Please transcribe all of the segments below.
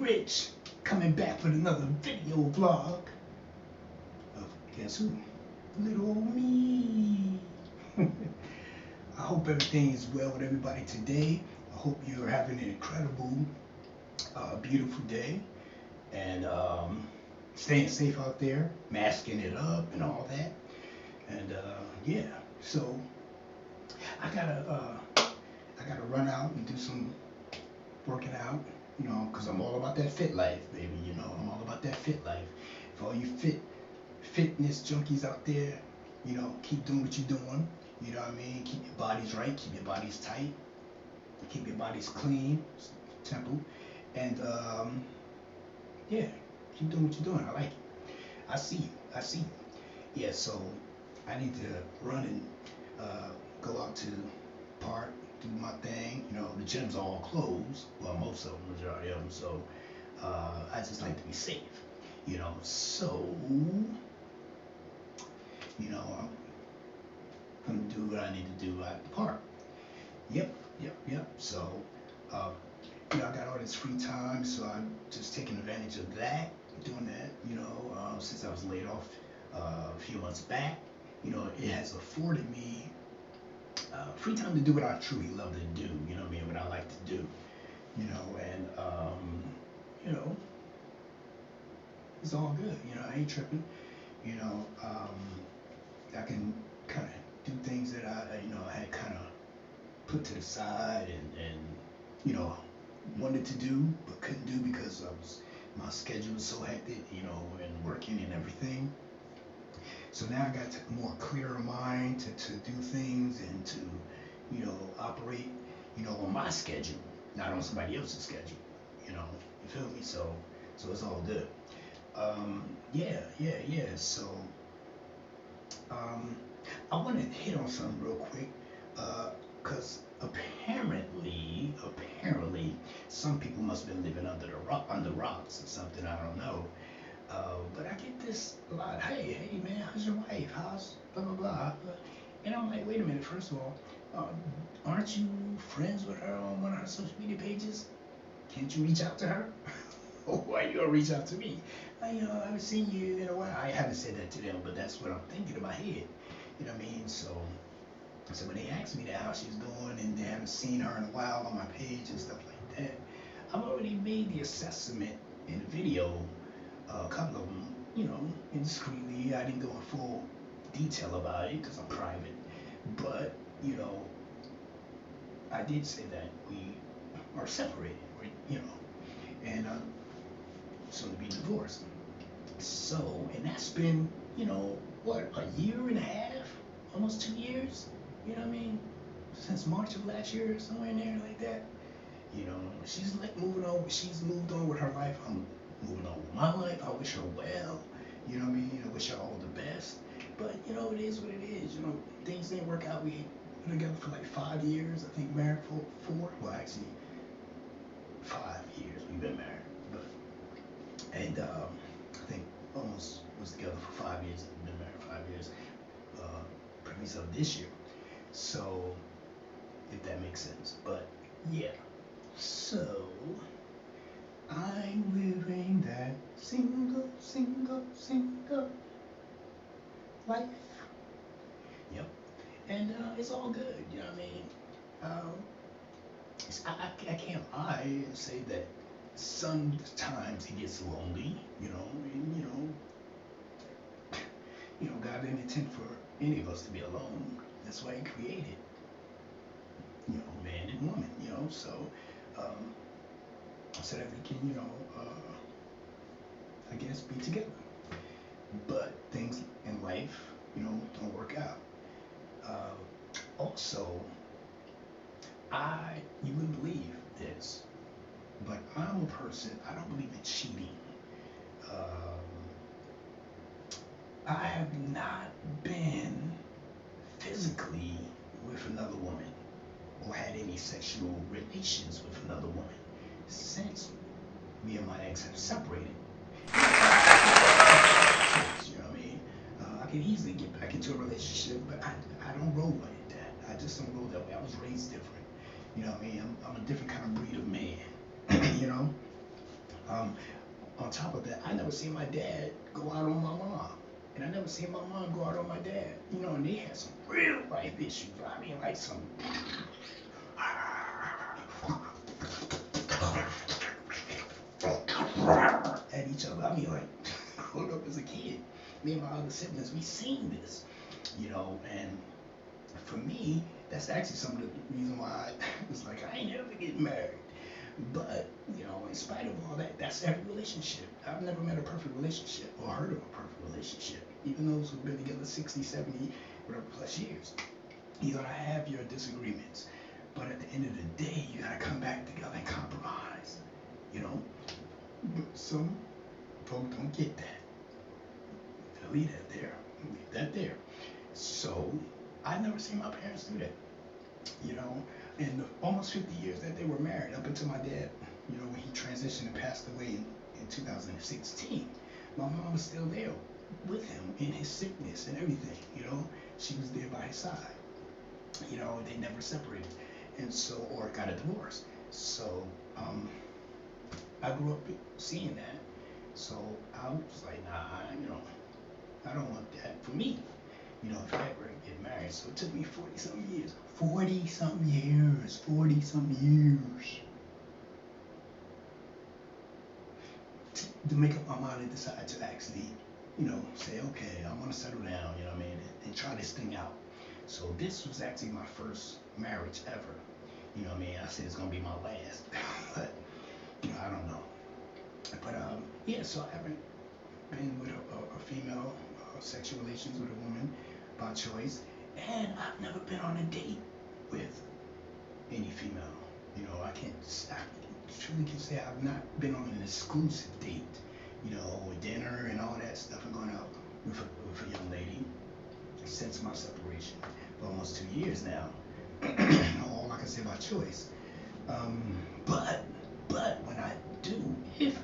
Ritch, coming back with another video vlog of guess who? Little old me. I hope everything is well with everybody today. I hope you're having an incredible, beautiful day, and staying safe out there, masking it up and all that. And yeah, so I gotta run out and do some working out, you know, because I'm all about that fit life, baby. You know, I'm all about that fit life. For all you fitness junkies out there, you know, keep doing what you're doing. You know what I mean? Keep your bodies right, keep your bodies tight, keep your bodies clean, temple, and yeah, keep doing what you're doing. I like it. I see you. I see you. Yeah, so I need to run and go out to the park, do my thing. You know, the gym's all closed. Well, most of them, majority of them. So I just like to be safe. You know, so you know, I'm gonna do what I need to do at the park. Yep. So you know, I got all this free time, so I'm just taking advantage of that, doing that. You know, since I was laid off a few months back, you know, it has afforded me free time to do what I truly love to do. You know what I mean? What I like to do. You know, and you know, it's all good. You know, I ain't tripping. You know, I can kind of do things that you know, I had kind of put to the side and you know, wanted to do but couldn't do because my schedule was so hectic, you know, and working and everything. So now I got a more clearer mind to do things and to, you know, operate, you know, on my schedule, not on somebody else's schedule. You know, you feel me? So it's all good. Yeah. So I want to hit on something real quick, because apparently, some people must have been living under rocks or something. I don't know. But I get this a lot. Hey man, how's your wife? How's blah blah blah? And I'm like, wait a minute. First of all, aren't you friends with her on one of her social media pages? Can't you reach out to her? Why you gonna reach out to me? You know, I haven't seen you in a while. I haven't said that to them, but that's what I'm thinking in my head. You know what I mean? So when they ask me that how she's doing and they haven't seen her in a while on my page and stuff like that, I've already made the assessment in the video. A couple of them, you know, indiscreetly. I didn't go in full detail about it because I'm private. But you know, I did say that we are separated, you know, and soon to be divorced. So, and that's been, you know, what, a year and a half, almost 2 years, you know what I mean? Since March of last year, somewhere in there like that. You know, she's like moving on, she's moved on with her life. I'm moving on with my life. I wish her well, you know what I mean? I wish her all the best. But, you know, it is what it is. You know, things didn't work out. We were together for like 5 years. I think married for 4. Well, actually, 5 years we've been married. And I think almost was together for 5 years. Been married for 5 years. Previous of this year. So, if that makes sense. But yeah. So I'm living that single life. Yep. And it's all good. You know what I mean? I can't lie and say that sometimes it gets lonely, you know, and, you know, God didn't intend for any of us to be alone. That's why He created, you know, man and woman, you know. So that we can, you know, I guess be together. But things in life, you know, don't work out. Also, you wouldn't believe this, but I'm a person, I don't believe in cheating. I have not been physically with another woman or had any sexual relations with another woman since me and my ex have separated. You know what I mean? I can easily get back into a relationship, but I don't roll like that. I just don't roll that way. I was raised different. You know what I mean? I'm a different kind of breed of man. You know? Um, on top of that, I never seen my dad go out on my mom. And I never seen my mom go out on my dad. You know, and they had some real life issues. I mean, like some at each other. I mean, like, growing up as a kid, me and my other siblings, we seen this, you know, and for me, that's actually some of the reason why it's like I ain't never getting married. But, you know, in spite of all that, that's every relationship. I've never met a perfect relationship or heard of a perfect relationship. Even those who've been together 60, 70, whatever plus years. You're gonna have your disagreements. But at the end of the day, you gotta come back together and compromise. You know? But some folks don't get that. Leave that there. Leave that there. So I never seen my parents do that. You know, in the almost 50 years that they were married, up until my dad, you know, when he transitioned and passed away in 2016, my mom was still there with him in his sickness and everything. You know, she was there by his side. You know, they never separated, and so or got a divorce. So I grew up seeing that. So I was like, nah, you know, I don't want that for me. You know, if I ever get married. So it took me 40 something years. 40 something years. 40 something years. To make up my mind and decide to actually, you know, say, okay, I want to settle down, you know what I mean, and try this thing out. So this was actually my first marriage ever. You know what I mean? I said it's going to be my last. But, you know, I don't know. But, yeah, so I haven't been with a female, sexual relations with a woman by choice, and I've never been on a date with any female. You know, I truly can say I've not been on an exclusive date. You know, with dinner and all that stuff and going out with a young lady since my separation for almost 2 years now. All I can say by choice. Um, but when I do, if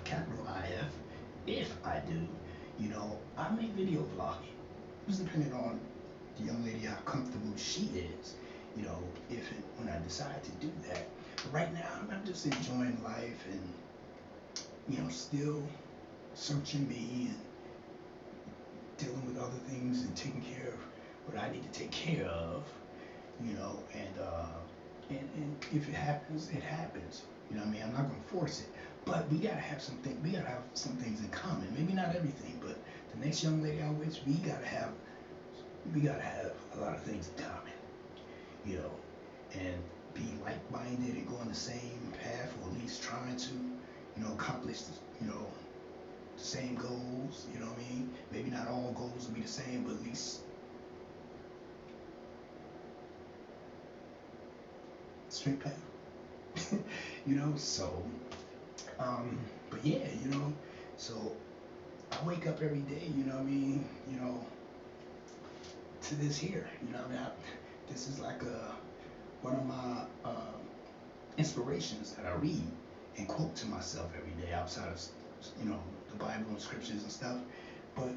capital IF, if I do, you know, I make video vlogging. It's depending on the young lady how comfortable she is. You know, if and when I decide to do that. But right now, I'm just enjoying life and you know still searching me and dealing with other things and taking care of what I need to take care of. You know, and if it happens, it happens. You know what I mean? I'm not gonna force it. But we gotta have something. We gotta have some things in common. Maybe not everything, but the next young lady I'm with, we gotta have a lot of things in common. You know, and be like-minded and go on the same path, or at least trying to, you know, accomplish, you know, the same goals. You know what I mean? Maybe not all goals will be the same, but at least straight path. You know, so but yeah, you know, so I wake up every day, you know what I mean, you know, to this here, you know what I mean, this is like one of my inspirations that I read and quote to myself every day outside of, you know, the Bible and scriptures and stuff, but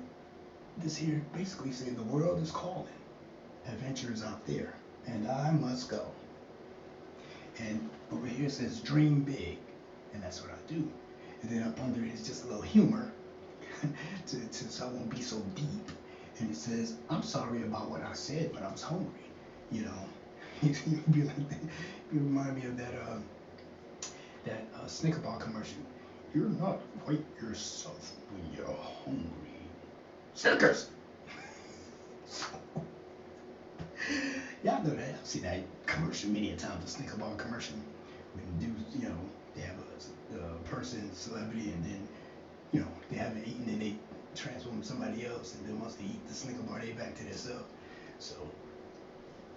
this here basically says the world is calling, adventure is out there, and I must go. And over here it says dream big, and that's what I do. And then up under it is just a little humor so I won't be so deep. And it says, I'm sorry about what I said, but I was hungry. You know, you be like, you remind me of that Snicker bar commercial. You're not quite yourself when you're hungry. Snickers. Y'all know that. I've seen that commercial many a times. The Snicker bar commercial. When dudes, you know, they have a person, celebrity, and then you know, they haven't eaten and they transform somebody else, and then once they eat the Snicker bar, they back to themselves. So,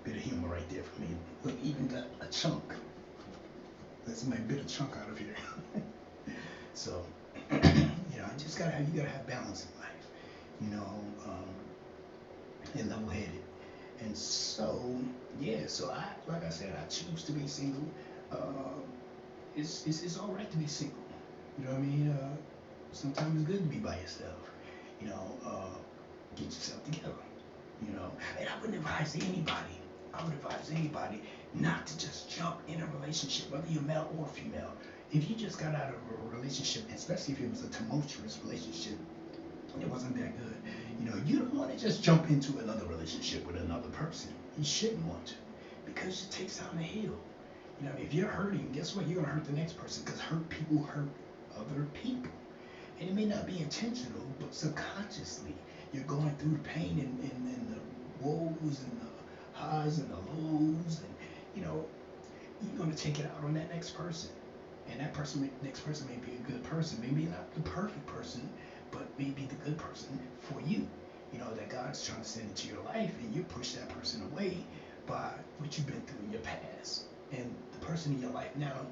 bit of humor right there for me. Look, even got a chunk. Let somebody bit a chunk out of here. So, you know, you gotta have balance in life. You know, and level-headed. And so, yeah. So like I said, I choose to be single. Uh, it's all right to be single. You know what I mean? Sometimes it's good to be by yourself. You know, get yourself together. You know, and I would advise anybody. I would advise anybody not to just jump in a relationship, whether you're male or female. if you just got out of a relationship, especially if it was a tumultuous relationship, it wasn't that good. You don't want to just jump into another relationship with another person. You shouldn't want to, because it takes time to heal. If you're hurting, guess what? You're gonna hurt the next person, because hurt people hurt other people, and it may not be intentional, but subconsciously you're going through the pain and the woes and the highs and the lows, and you're gonna take it out on that next person. And that next person may be a good person, maybe not the perfect person, but maybe the good person for you. That God's trying to send into your life, and you push that person away by what you've been through in your past. And the person in your life now,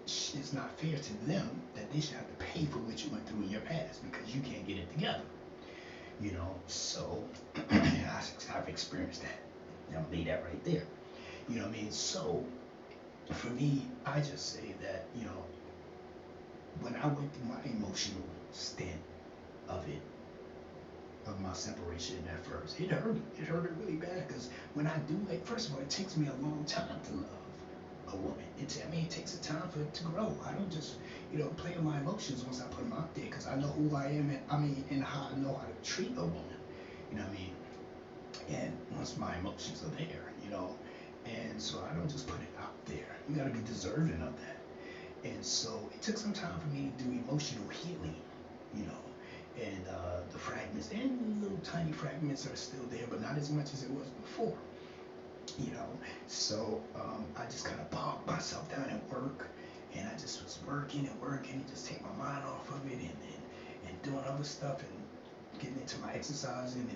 it's not fair to them that they should have to pay for what you went through in your past, because you can't get it together. So I've experienced that. I'll leave that right there. You know what I mean? So for me, I just say that, when I went through my emotional stint of my separation at first, it hurt. It hurt really bad, because when I do it, first of all, it takes me a long time to love a woman. It takes a time for it to grow. I don't just, play with my emotions once I put them out there, because I know who I am, and how I know how to treat a woman. You know what I mean? And once my emotions are there, and so I don't just put it out there. You got to be deserving of that. And so it took some time for me to do emotional healing, and the fragments, and little tiny fragments are still there, but not as much as it was before. So I just kind of bogged myself down at work, and I just was working and just take my mind off of it, and doing other stuff, and getting into my exercising,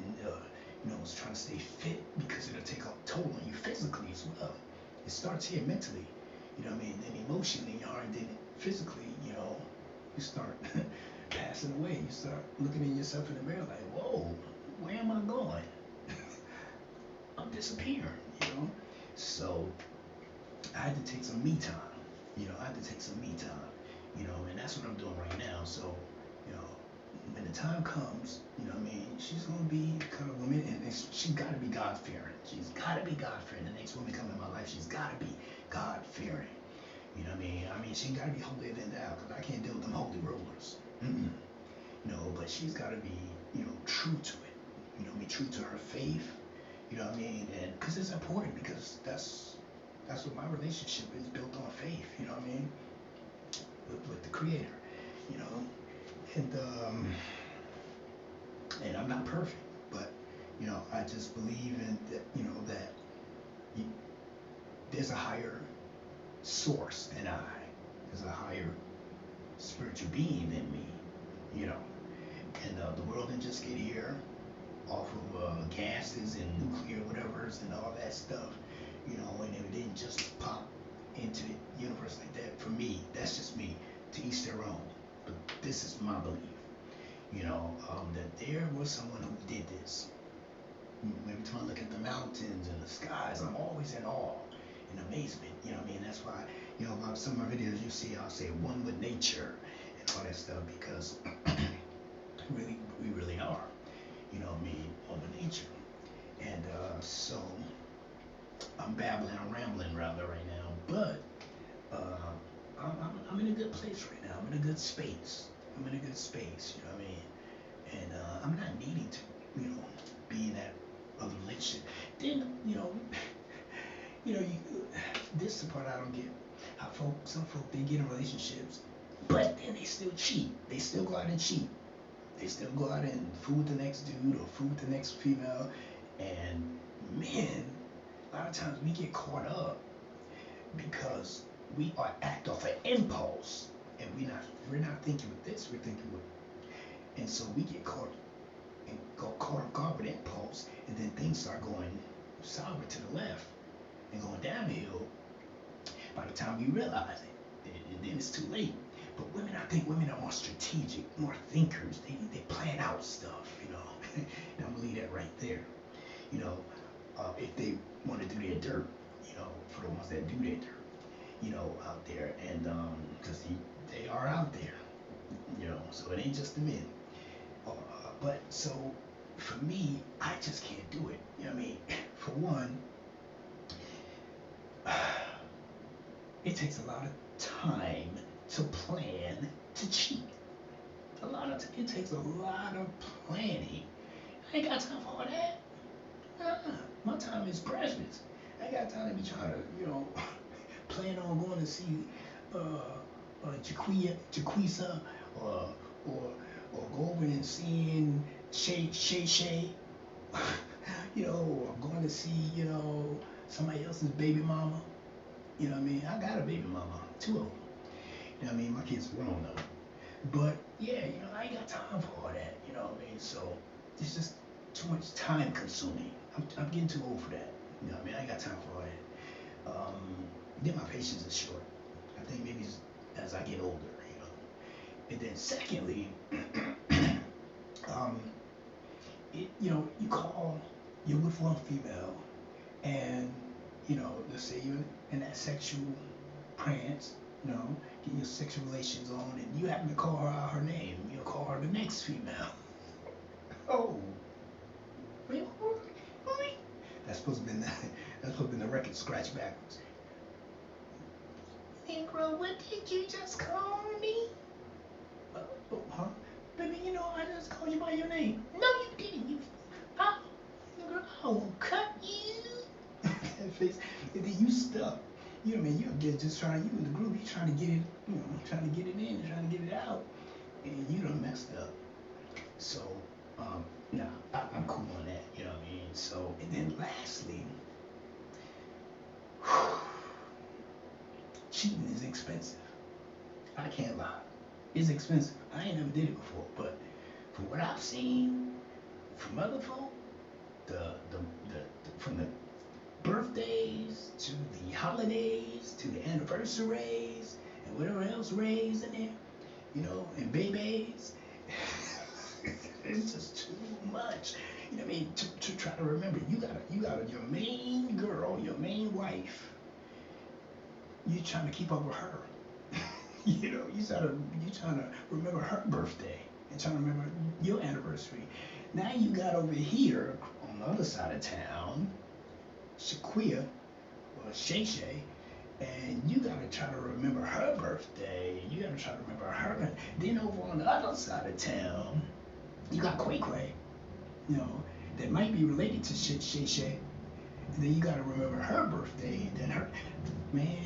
and was trying to stay fit, because it'll take a toll on you physically as well. It starts here mentally, then emotionally, and then physically, you start passing away. You start looking at yourself in the mirror like, whoa, where am I going? I'm disappearing, So I had to take some me time, and that's what I'm doing right now. So, when the time comes, she's going to be the kind of woman, and she's got to be God-fearing. She's got to be God-fearing. The next woman coming in my life, she's got to be God-fearing. She got to be holier than thou, because I can't deal with them holy rollers. But she's got to be, true to it. True to her faith. And because it's important, because that's what my relationship is built on, faith. With the Creator. And I'm not perfect, but I just believe in that. That there's a higher source than I. There's a higher spiritual being than me. And the world didn't just get here off of gases and nuclear whatevers and all that stuff. And it didn't just pop into the universe like that. For me, that's just me. To each their own. But this is my belief. That there was someone who did this. Every time I look at the mountains and the skies, I'm always in awe and amazement. That's why, about some of my videos you see, I'll say one with nature and all that stuff, because we really are, one with nature. And so I'm rambling rather right now, but I'm in a good place right now. I'm in a good space. And I'm not needing to, be in that other relationship. Then, this is the part I don't get. How some folk, they get in relationships, but then they still cheat. They still go out and cheat. They still go out and fool with the next dude or fool with the next female. And men, a lot of times we get caught up because we are act off an impulse, and we're not thinking with this, we're thinking with, and so we get caught off guard with impulse, and then things start going sour to the left and going downhill. By the time we realize it, then it's too late. But I think women are more strategic, more thinkers. They plan out stuff, and I'm gonna leave that right there. If they want to do their dirt, for the ones that do their dirt, out there, and because they are out there, so it ain't just the men. But so for me, I just can't do it. For one, it takes a lot of time to plan to cheat. It takes a lot of planning. I ain't got time for all that. My time is precious. I ain't got time to be trying to, plan on going to see Jaquisa, or or or go over and seeing Shay, or going to see, somebody else's baby mama. You know what I mean? I got a baby mama, two of them. You know what I mean? My kids are grown though. But yeah, I ain't got time for all that. You know what I mean? So it's just too much time consuming. I'm getting too old for that. You know what I mean? I ain't got time for all that. Then my patience is short. I think maybe as I get older, And then secondly, um, you call, you're with one female, and let's say you're in that sexual trance, getting your sexual relations on, and you happen to call her out her name. You call her the next female. Oh, wait, wait. That's supposed to be the record scratch backwards. Negro, what did you just call me? Huh? Baby, I just called you by your name. No, you didn't. Girl, I will cut you. That face. And then you stuck. You know what I mean? You're just trying, you in the group, you trying to get it, trying to get it in, trying to get it out. And you done messed up. So, nah, I'm cool on that. You know what I mean? So, and then lastly, cheating is expensive. I can't lie. It's expensive. I ain't never did it before, but from what I've seen from other folk, from the birthdays to the holidays to the anniversaries and whatever else raised in there, and babies, it's just too much. You know what I mean? To try to remember, you got your main girl, your main wife. You're trying to keep up with her. You're trying to remember her birthday and trying to remember your anniversary. Now you got over here on the other side of town, Shaquia or Shay Shay, and you gotta try to remember her birthday. You gotta try to remember her. Then over on the other side of town, you got Quay Quay, that might be related to Shay Shay. And then you gotta remember her birthday, and then man,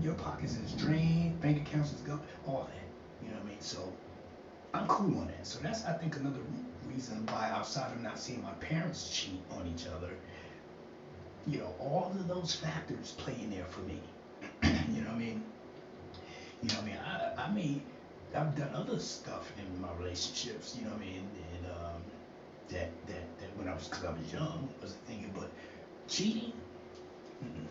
your pockets is drained, bank accounts is gone, all that. You know what I mean? So I'm cool on that. So that's, I think, another reason why, outside of not seeing my parents cheat on each other, all of those factors play in there for me. You know what I mean? I've done other stuff in my relationships, you know what I mean? And that when because I was young, wasn't thinking, but cheating, mm-mm.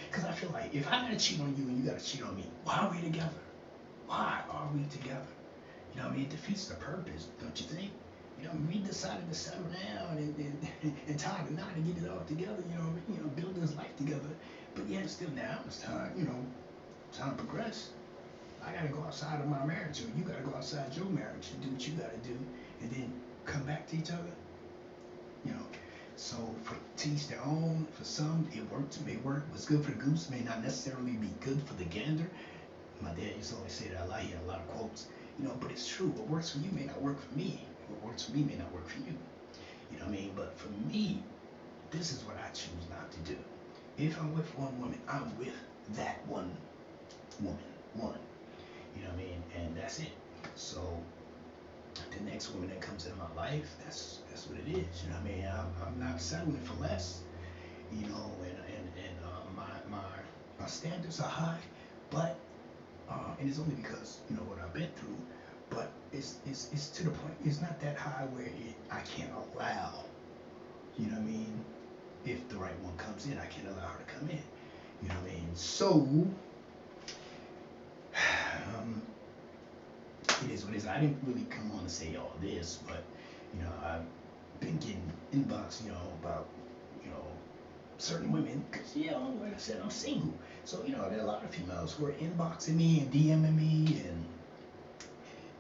Because I feel like if I gotta cheat on you and you gotta cheat on me, why are we together? Why are we together? You know what I mean? It defeats the purpose, don't you think? We decided to settle down and tie the knot and get it all together, build this life together. But yet still now it's time, time to progress. I gotta go outside of my marriage, or you gotta go outside your marriage and do what you gotta do, and then come back to each other. So for to each their own. For some, it worked, may work. What's good for the goose may not necessarily be good for the gander. My dad used to always say that a lot. He had a lot of quotes, but it's true. What works for you may not work for me. What works for me may not work for you. You know what I mean? But for me, this is what I choose not to do. If I'm with one woman, I'm with that one woman. One. You know what I mean? And that's it. So the next woman that comes in my life, that's what it is. You know what I mean? I'm not settling for less. And my standards are high, but and it's only because what I've been through. But it's to the point. It's not that high where I can't allow. You know what I mean? If the right one comes in, I can't allow her to come in. You know what I mean? So it is what it is. I didn't really come on to say all this, but I've been getting inbox, about certain women, because like I said, I'm single. So there are a lot of females who are inboxing me and DMing me and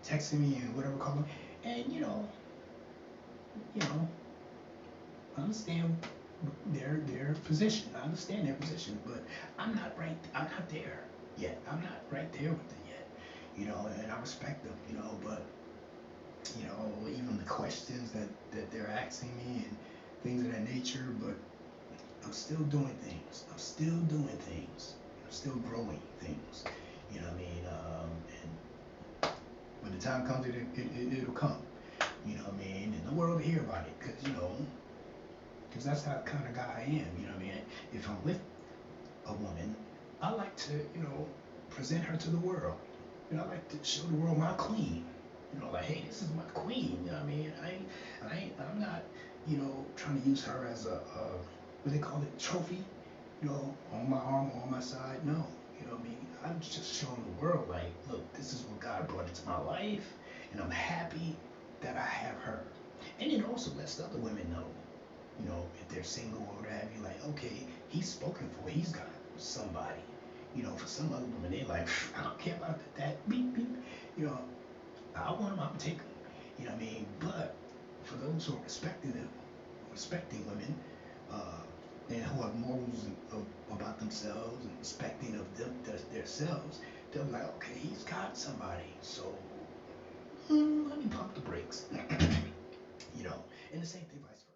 texting me and whatever call them, and I understand their position. I understand their position, but I'm not right. I'm not there. yet. I'm not right there with it yet, and I respect them, but even the questions that they're asking me and things of that nature, but I'm still doing things. I'm still doing things. I'm still growing things. You know what I mean? And when the time comes, it'll come. You know what I mean? And the world will hear about it, because that's how kind of guy I am. You know what I mean? If I'm with a woman, I like to, present her to the world. I like to show the world my queen. Like, hey, this is my queen. You know what I mean? I'm not, trying to use her as what they call it, trophy. On my arm or on my side. No, what I mean? I'm just showing the world, like, look, this is what God brought into my life, and I'm happy that I have her. And it also lets the other women know, if they're single or what have you, like, okay, he's spoken for, he's got somebody. For some other women, they're like, I don't care about that, beep, beep. You know, I want him, I'm take him. You know what I mean? But for those who are respecting women, and who have morals about themselves and respecting of themselves, they'll be like, okay, he's got somebody, so let me pump the brakes. And the same thing vice versa.